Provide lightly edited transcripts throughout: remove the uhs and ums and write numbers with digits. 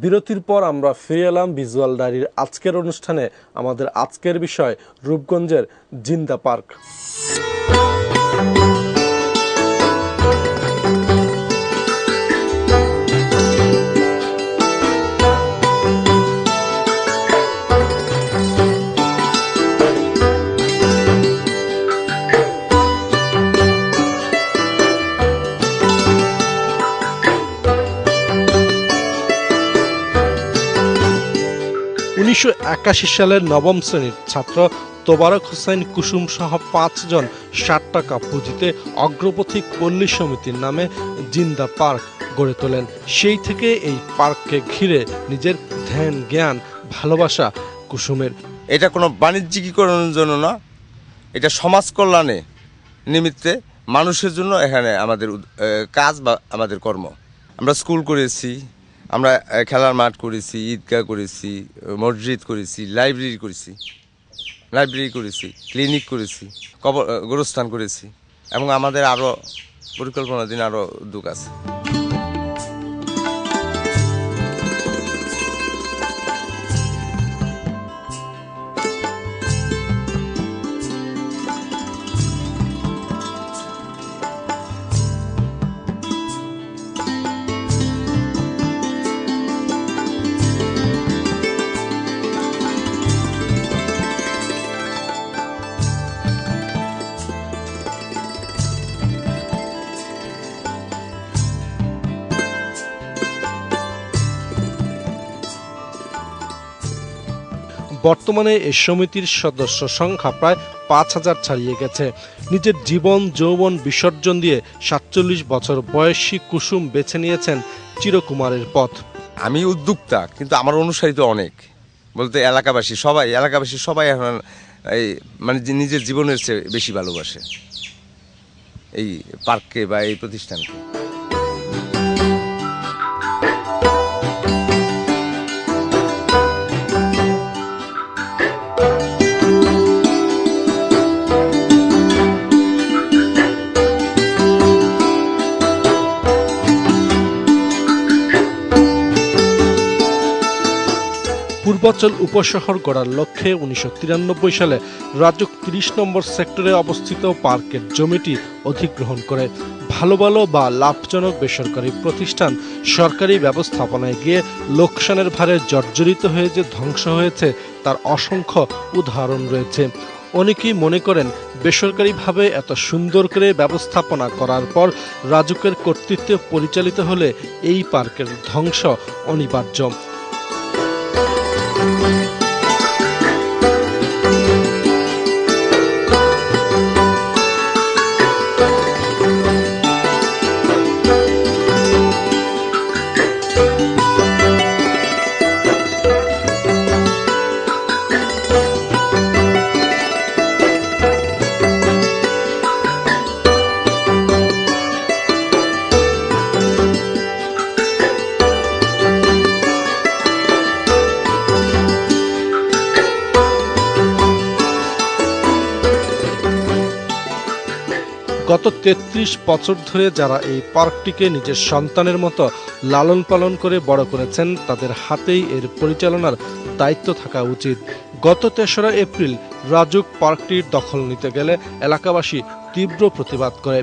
বিরতির পর আমরা ফিরে এলাম ভিজুয়াল ডায়েরির আজকের অনুষ্ঠানে। আমাদের আজকের বিষয় রূপগঞ্জের জিন্দা পার্ক। 1981 সালের নবম শ্রেণীর ছাত্র তোবারক হোসেন কুসুম সহ 5 জন 60 টাকা পুঁজিতে অগ্রপথিক পল্লী সমিতির নামে জিন্দা পার্ক গড়ে তোলেন। সেই থেকে এই পার্ককে ঘিরে নিজের ধ্যান জ্ঞান ভালোবাসা কুসুমের। এটা কোনো বাণিজ্যিকীকরণের জন্য না, এটা সমাজ কল্যাণে নিমিত্তে মানুষের জন্য এখানে আমাদের কাজ বা আমাদের কর্ম। আমরা স্কুল করেছি, আমরা খেলার মাঠ করেছি, ঈদগাহ করেছি, মসজিদ করেছি, লাইব্রেরি করেছি, ক্লিনিক করেছি, গোরস্থান করেছি এবং আমাদের আরও পরিকল্পনাধীন আরও উদ্যোগ আছে। বর্তমানে এই সমিতির সদস্য সংখ্যা প্রায় 5000 ছাড়িয়ে গেছে। নিজের জীবন যৌবন বিসর্জন দিয়ে 47 বছর বয়সী কুসুম বেছে নিয়েছেন চিরকুমারের পথ। আমি উদ্যোক্তা, কিন্তু আমার অনুসারিত অনেক, বলতে এলাকাবাসী সবাই এখন এই মানে নিজের জীবনের চেয়ে বেশি ভালোবাসে এই পার্ককে বা এই প্রতিষ্ঠানকে। পূর্বাচল উপশহর গড়ার লক্ষ্যে 1993 সালে রাজুক 30 নম্বর সেক্টরে অবস্থিত পার্কের জমিটি অধিগ্রহণ করে ভালো বা লাভজনক বেসরকারি প্রতিষ্ঠান সরকারি ব্যবস্থাপনায় গিয়ে লোকসানের ভারে জর্জরিত হয়ে যে ধ্বংস হয়েছে তার অসংখ্য উদাহরণ রয়েছে। অনেকেই মনে করেন বেসরকারিভাবে এত সুন্দর করে ব্যবস্থাপনা করার পর রাজুকের কর্তৃত্বে পরিচালিত হলে এই পার্কের ধ্বংস অনিবার্য। গত 33 বছর ধরে যারা এই পার্কটিকে নিজের সন্তানের মতো লালন পালন করে বড় করেছেন তাদের হাতেই এর পরিচালনার দায়িত্ব থাকা উচিত। গত 3রা এপ্রিল রাজুক পার্কটির দখল নিতে গেলে এলাকাবাসী তীব্র প্রতিবাদ করে।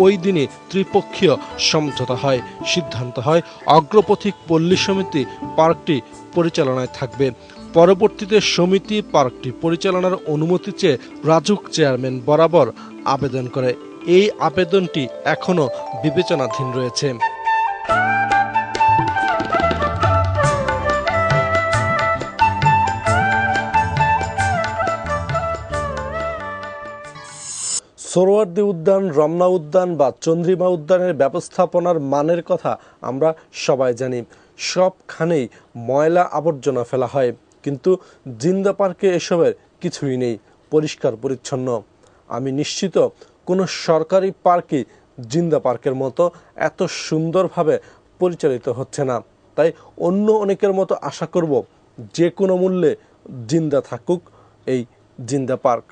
ওই দিনই ত্রিপক্ষীয় সমঝোতা হয়, সিদ্ধান্ত হয় অগ্রপথিক পল্লী সমিতি পার্কটি পরিচালনায় থাকবে। পরবর্তীতে সমিতি পার্কটি পরিচালনার অনুমতি চেয়ে রাজুক চেয়ারম্যান বরাবর আবেদন করে। এই আবেদনটি এখনো বিবেচনাধীন রয়েছে। সোহরাওয়ার্দী উদ্যান, রমনা উদ্যান বা চন্দ্রিমা উদ্যানের ব্যবস্থাপনার মানের কথা আমরা সবাই জানি। সবখানেই ময়লা আবর্জনা ফেলা হয়, কিন্তু জিন্দা পার্কে এসবের কিছুই নেই, পরিষ্কার পরিচ্ছন্ন। আমি নিশ্চিত কোনো সরকারি পার্কই জিন্দা পার্কের মতো এত সুন্দরভাবে পরিচালিত হচ্ছে না। তাই অন্য অনেকের মতো আশা করব যে কোনো মূল্যে জিন্দা থাকুক এই জিন্দা পার্ক।